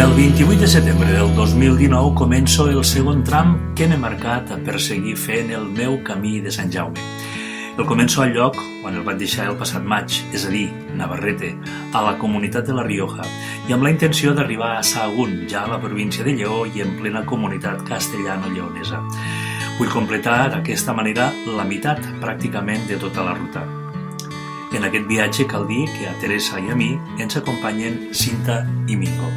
El 28 de setembre del 2019 començo el segon tram que m'he marcat per seguir fent el meu camí de Sant Jaume. El començo al lloc on el vaig deixar el passat maig, és a dir, Navarrete, a la comunitat de La Rioja, i amb la intenció d'arribar a Sahagún, ja a la província de Lleó i en plena comunitat castellano-lleonesa. Vull completar d'aquesta manera la meitat, pràcticament, de tota la ruta. En aquest viatge cal dir que a Teresa i a mi ens acompanyen Cinta i Mingo.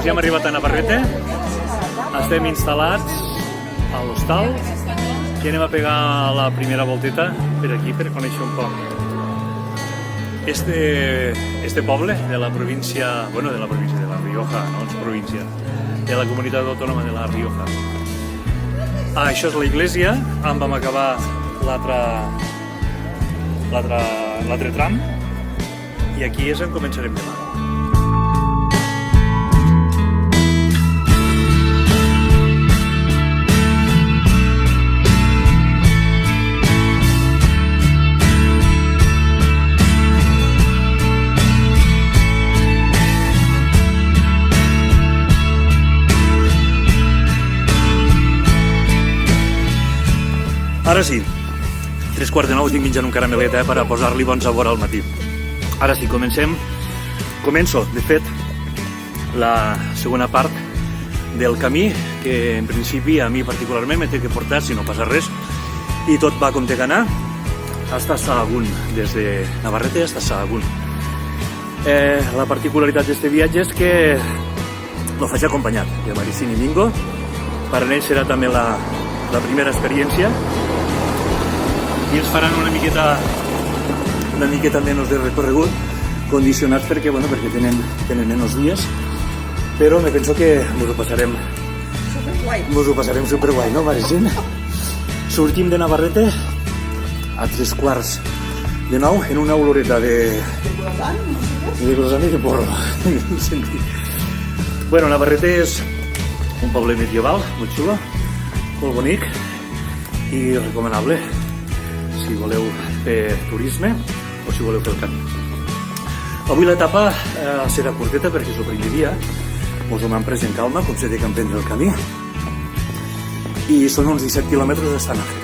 Ja hem arribat a Navarrete, estem instal·lats a l'hostal i anem a pegar la primera volteta per aquí per conèixer un poc este poble de la província, de La Rioja, no és província, de la comunitat autònoma de La Rioja. Això és l'església, en vam acabar l'altre tram i aquí és on començarem demà. Ara sí, 8:45 estic menjant un caramelet per a posar-li bon sabor al matí. Ara sí, començo, de fet, la segona part del camí, que en principi a mi particularment m'he de portar, si no passa res, i tot va com té que anar, hasta Sahagún, des de Navarrete hasta Sahagún. La particularitat d'aquest viatge és que lo faig acompanyat de Maricín i Mingo. Per a ells serà també la primera experiència i ens faran una miqueta menys de recorregut, condicionats perquè tenen menys dies, però me penso que ens ho passarem superguai, no, Maricín? Sortim de Navarrete a 8:45 en una oloreta de croissant i de porro. Navarrete és un poble medieval, molt xulo, molt bonic i recomanable si voleu fer turisme o si voleu fer el camí. Avui l'etapa serà curteta perquè és el primer dia, us ho hem pres en calma, com s'ha de emprendre el camí, i són uns 17 quilòmetres d'estar a fer.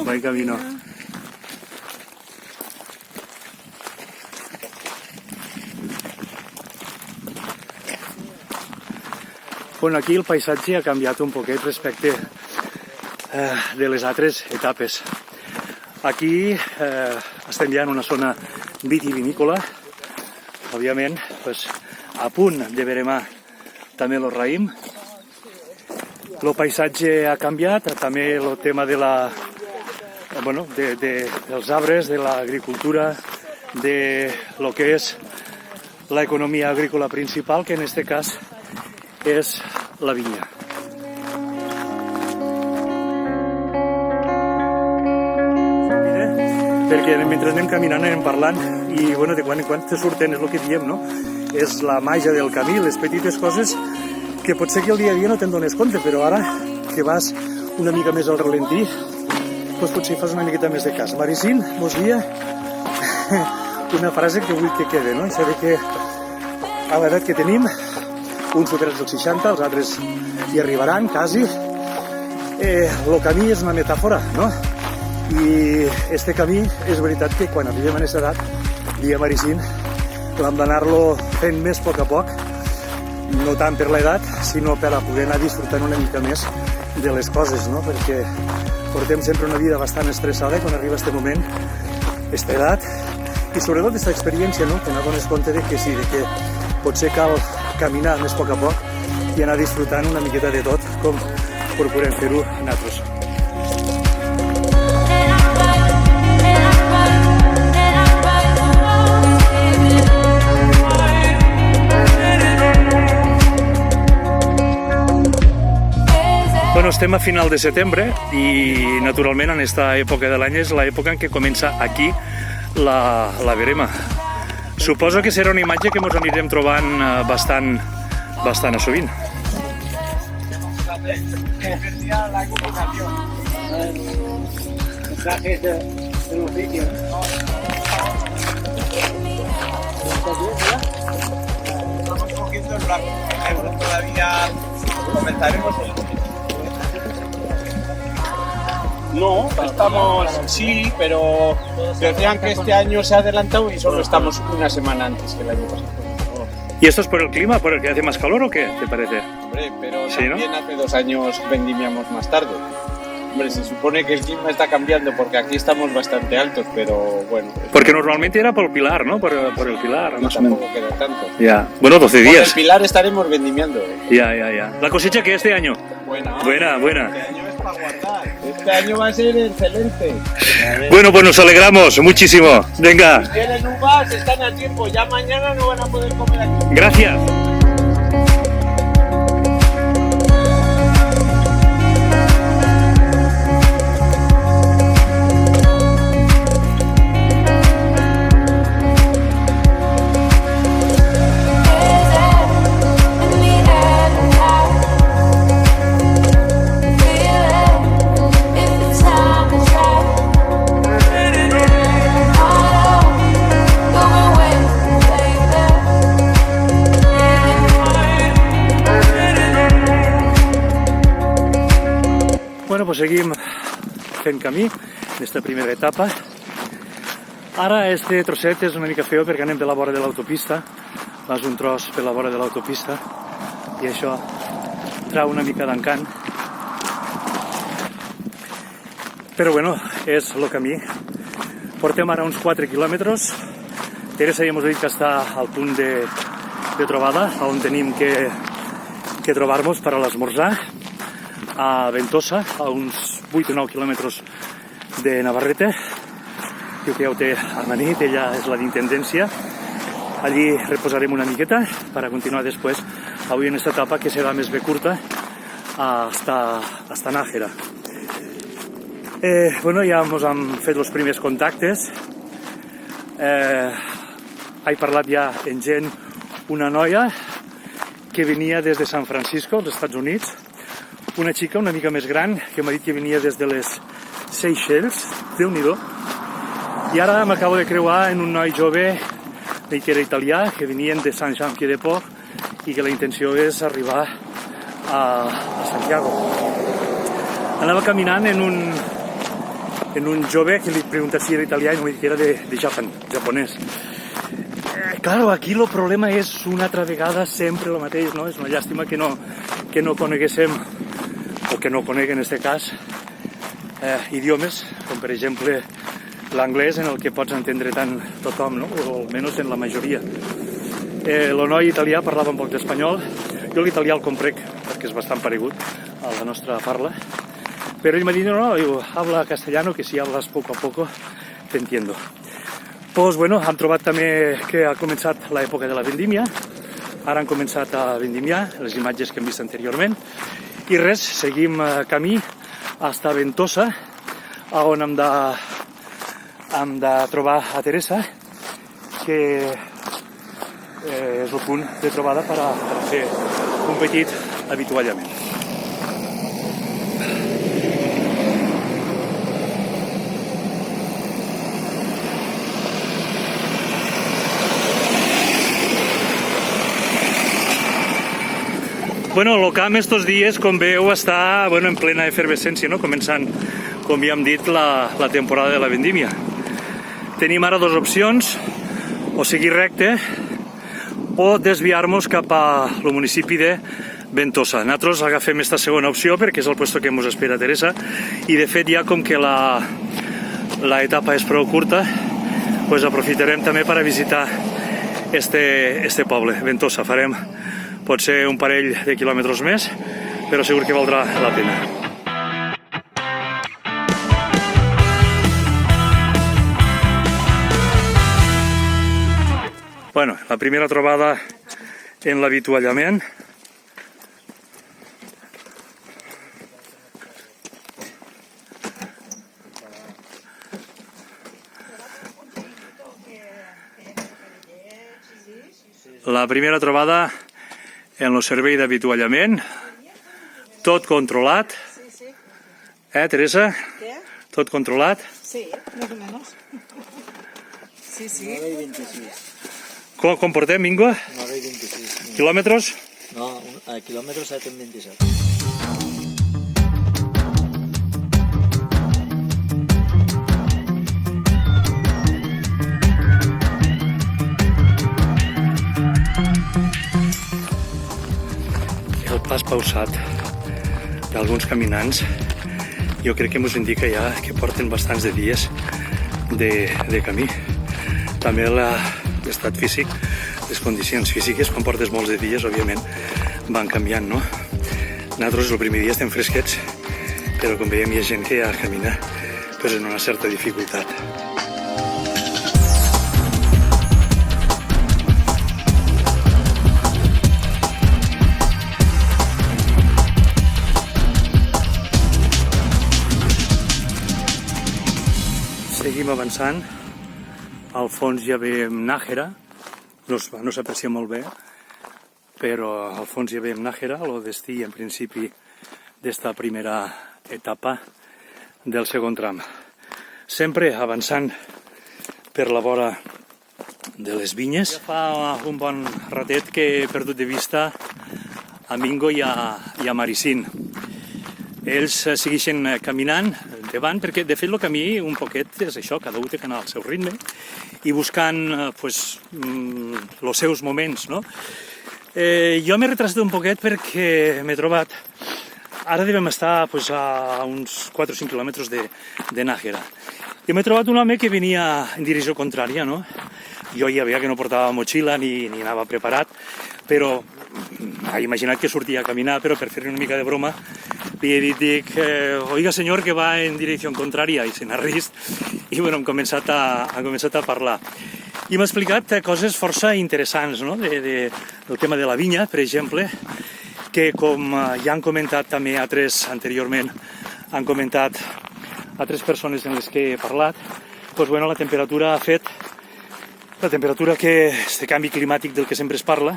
Buen camino. Aquí el paisatge ha canviat un poquet respecte de les altres etapes. Aquí estem ja en una zona vitivinícola, òbviament, a punt de veremar també el raïm. El paisatge ha canviat, també el tema dels arbres, de l'agricultura, de lo que és l'economia agrícola principal, que en aquest cas és la vinya. Perquè mentre anem caminant anem parlant i de quan en quan te surten, és el que diem, no? És la màgia del camí, les petites coses que potser que el dia a dia no te'n dones compte, però ara que vas una mica més al ralentí, potser fas una miqueta més de cas. Maricín, mos guia una frase que vull que quede, no? Això de que a l'edat que tenim, uns superats dels 60, els altres hi arribaran, quasi, El camí és una metàfora, no? I este camí és veritat que quan arribem a aquesta edat, diguem Aricín, hem d'anar-lo fent més a poc, no tant per l'edat, sinó per a poder anar disfrutant una mica més de les coses, no? Perquè portem sempre una vida bastant estressada quan arriba aquest moment, aquesta edat, i sobretot aquesta experiència, no? Que n'adones compte de que sí, de que potser cal caminar més a poc i anar disfrutant una miqueta de tot, com procurem fer-ho nosaltres. Bueno, estem a final de setembre i naturalment en aquesta època de l'any és l'època en què comença aquí la verema. Suposo que serà una imatge que ens anirem trobant bastant a sovint. No, estamos, sí, pero decían que este año se ha adelantado y solo estamos una semana antes que el año pasado. ¿Y esto es por el clima, por el que hace más calor o qué, te parece? Hombre, pero sí, también ¿no? Hace 2 años vendimiamos más tarde. Hombre, se supone que el clima está cambiando porque aquí estamos bastante altos, pero bueno. Porque normalmente era por el Pilar, ¿no? Por el Pilar, más o menos. Tampoco queda tanto. Ya, bueno, 12 Por el días. Pilar estaremos vendimiando. Ya. ¿La cosecha qué este año? Buena. Buena. Este año es para guardar. Este año va a ser excelente. Bueno, pues nos alegramos muchísimo. Venga. Si tienen uvas, están a tiempo. Ya mañana no van a poder comer aquí. Gracias. Bueno, pues seguim fent camí d'esta primera etapa. Ara este trosset és una mica feo perquè anem per la vora de l'autopista, vas un tros per la vora de l'autopista i això trau una mica d'encant. Però bueno, és el camí. Portem ara uns 4 quilòmetres. Teresa ja ens ha dit que està al punt de trobada, on tenim que trobar-nos per a l'esmorzar, a Ventosa, a uns 8 o 9 quilòmetres de Navarrete. Jo que ja ho té amanit, ella és la d'intendència. Allí reposarem una miqueta per a continuar després, avui en aquesta etapa que serà més bé curta, hasta Nájera. Bueno, ja ens hem fet els primers contactes. He parlat ja amb gent, una noia que venia des de San Francisco, als Estats Units, una xica una mica més gran que m'ha dit que venia des de les Seychelles, Déu-n'hi-do, i ara m'acabo de creuar en un noi jove que era italià, que venien de Saint-Jean-Pied-de-Port i que la intenció és arribar a Santiago. Anava caminant en un jove que li pregunta si era italià i m'ha dit que era de japonès. Claro, aquí el problema és una altra vegada sempre el mateix, no? És una llàstima que no coneguéssim, o que no coneguen en aquest cas, idiomes, com per exemple l'anglès, en el que pots entendre tant tothom, no? O almenys en la majoria. El noi italià parlava un poc d'espanyol, jo l'italià el comprec perquè és bastant paregut a la nostra parla, però ell m'ha dit, no, habla castellano, que si hablas poco a poco te entiendo. Pues bueno, hem trobat també que ha començat l'època de la vendímia, ara han començat a vendimiar, les imatges que hem vist anteriorment, i res, seguim camí hasta Ventosa, on hem de trobar a Teresa, que és el punt de trobada per a fer un petit avituallament. Bueno, el camp estos dies, com veu, està en plena efervescència, no? Començant, com ja hem dit, la temporada de la vendímia. Tenim ara dues opcions, o seguir recte o desviar-nos cap al municipi de Ventosa. Nosaltres agafem aquesta segona opció perquè és el lloc que ens espera Teresa, i de fet ja com que l'etapa és prou curta, doncs aprofitarem també per a visitar este poble, Ventosa. Farem potser un parell de quilòmetres més, però segur que valdrà la pena. Bueno, la primera trobada en l'avituallament. La primera trobada en el servei d'avituallament, tot controlat. Teresa? ¿Qué? Tot controlat? Sí, más o menos. Sí, sí. 9 y 26. Com portem, Mingo? 9 y 26. Quilòmetres? No, a kilómetros 7 en 27. El pas pausat d'alguns caminants jo crec que ens indica ja que porten bastants de dies de camí. També l'estat físic, les condicions físiques, quan portes molts de dies, òbviament, van canviant, no? Nosaltres el primer dia estem fresquets, però com veiem hi ha gent que ja camina pues, en una certa dificultat. Seguim avançant, al fons ja veiem Nájera, no s'aprecia molt bé, però al fons ja veiem Nájera, el destí en principi d'esta primera etapa del segon tram. Sempre avançant per la vora de les vinyes. Ja fa un bon ratet que he perdut de vista a Mingo i a Maricín. Ells segueixen caminant endavant, perquè de fet el camí un poquet és això, cada un té que anar al seu ritme i buscant els seus moments, no? Jo m'he retrasat un poquet perquè m'he trobat, ara devem estar a uns 4 o 5 quilòmetres de Nájera, i m'he trobat un home que venia en direcció contrària, no? Jo ja veia que no portava motxilla ni anava preparat, però he imaginat que sortia a caminar, però per fer una mica de broma li he dit, oiga senyor, que va en direcció contrària, i se n'ha rist, i bueno, hem començat a parlar. I m'ha explicat coses força interessants, no? Del tema de la vinya, per exemple, que com ja han comentat també anteriorment, han comentat altres persones en les que he parlat, doncs bueno, la temperatura que este canvi climàtic del que sempre es parla,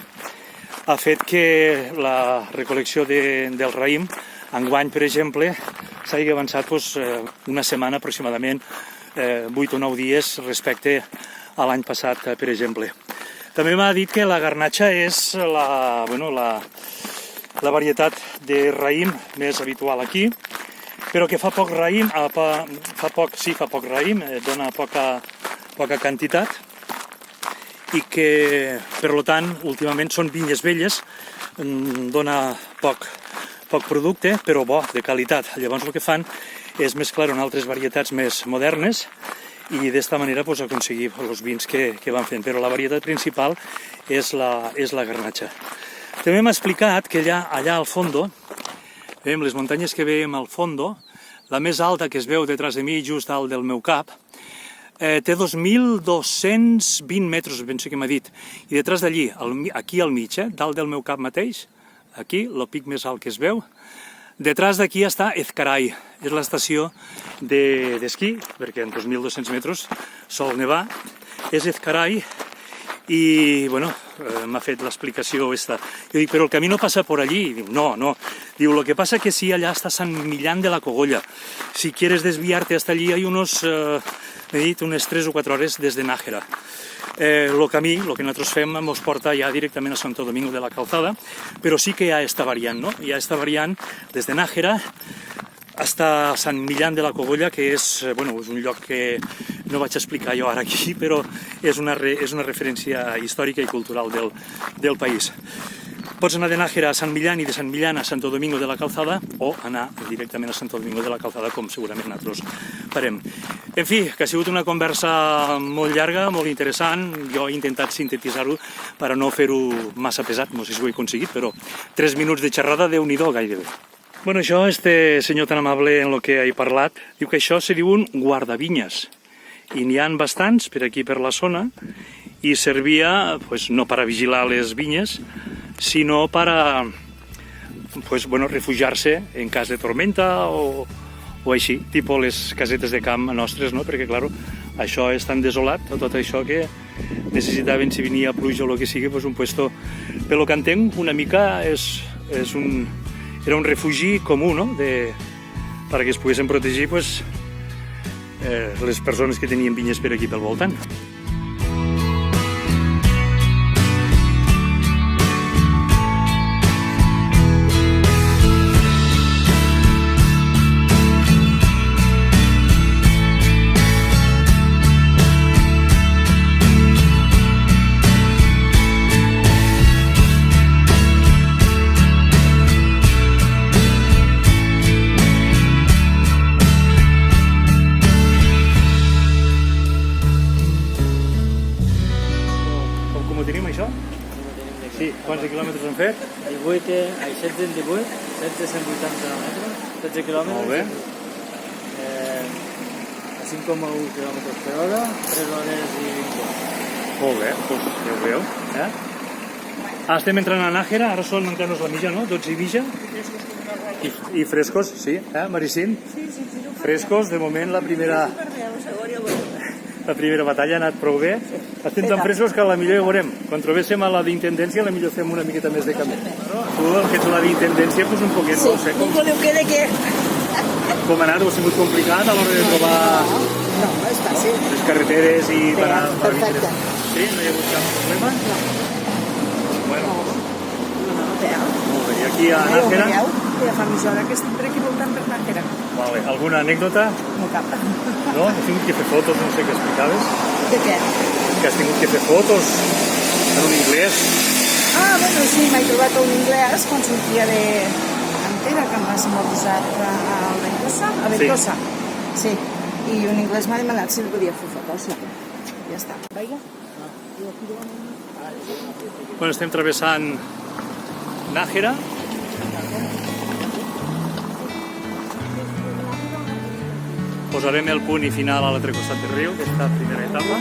ha fet que la recol·lecció del raïm enguany, per exemple, s'hagi avançat una setmana aproximadament, 8 o 9 dies respecte a l'any passat, per exemple. També m'ha dit que la garnatxa és la varietat de raïm més habitual aquí, però que fa poc raïm, dona poca quantitat, i que, per tant, últimament són vinyes velles, dona poc producte, però bo, de qualitat. Llavors el que fan és mesclar en altres varietats més modernes i d'esta manera aconseguir els vins que van fent. Però la varietat principal és la garnatxa. També m'ha explicat que allà al fondo, veiem les muntanyes que veiem al fondo, la més alta que es veu detrás de mi, just dalt del meu cap, té 2.220 metres, penso que m'ha dit, i detrás d'allí, aquí al mig, dalt del meu cap mateix, aquí, el pic més alt que es veu, detrás d'aquí està Ezcaray, és l'estació d'esquí, perquè en 2.200 metres sol nevar, és Ezcaray, i, bueno, m'ha fet l'explicació esta. Jo dic, però el camí no passa per allí? Diu, no. Diu, lo que pasa que sí, allá está San Millán de la Cogolla. Si quieres desviarte hasta allí hay unos he dit unes 3 o 4 hores des de Nájera. El camí, el que nosaltres fem, ens porta ja directament a Santo Domingo de la Calzada, però sí que hi ha esta variant, no? Hi ha esta variant des de Nájera hasta Sant Millán de la Cogolla, que és un lloc que no vaig explicar jo ara aquí, però és una referència històrica i cultural del país. Pots anar de Nájera a Sant Millán i de Sant Millán a Santo Domingo de la Calzada o anar directament a Santo Domingo de la Calzada, com segurament nosaltres farem. En fi, que ha sigut una conversa molt llarga, molt interessant. Jo he intentat sintetitzar-ho per a no fer-ho massa pesat, no sé si ho he aconseguit, però 3 minuts de xerrada, Déu-n'hi-do gairebé. Bueno, això, este senyor tan amable en el que he parlat, diu que això se diu un guardavinyes. I n'hi ha bastants per aquí, per la zona, i servia, pues, no per a vigilar les vinyes, sinó per a refugiar-se en cas de tormenta o així, tipus les casetes de camp nostres, no? Perquè, clar, això és tan desolat, tot això que necessitaven, si venia pluja o el que sigui, pues, un puesto, pel que entenc, una mica era un refugi comú, no? Perquè es poguessin protegir pues, les persones que tenien vinyes per aquí pel voltant. Sí, quants quilòmetres han fet? 16 en 18, 780 metres, 13 quilòmetres. Molt bé. A 5,1 quilòmetres per hora, 3 hores i 20. Molt bé, doncs ja ho veieu. Estem entrant a Nájera, ara són entrant-nos la mitja, no? 12 i mitja. I frescos, sí, Maricín? Sí. Frescos, de moment la primera batalla ha anat prou bé. Estem tan frescos que a la millor ja ho veurem. Quan trobéssim a la d'intendència, la millor fem una miqueta més de camí. Tu, el que ets la d'intendència, doncs un poquet, no sé com... Voleu que de què? Com ha anat? Ho ha sigut complicat a l'hora de trobar No, és fàcil. les carreteres i per anar... Perfecte. Sí? No hi ha hagut cap problema? Bueno, molt bé. I aquí a Nájera? Ja fa mitja hora que estem per aquí voltant per Nájera. Vale. Alguna anècdota? No cap. No? Has tingut que fer fotos, no sé què explicaves? De què? Que has tingut que fer fotos en un inglès. Bueno, sí, m'he trobat un anglès quan sortia de Antera, que m'ha posat a Ventosa. A Ventosa, sí. I un anglès m'ha demanat si el podia fer fotos. Ja està. Vaja. Bueno, estem travessant Nájera. Posarem el punt i final a l'altre costat del riu, aquesta primera etapa.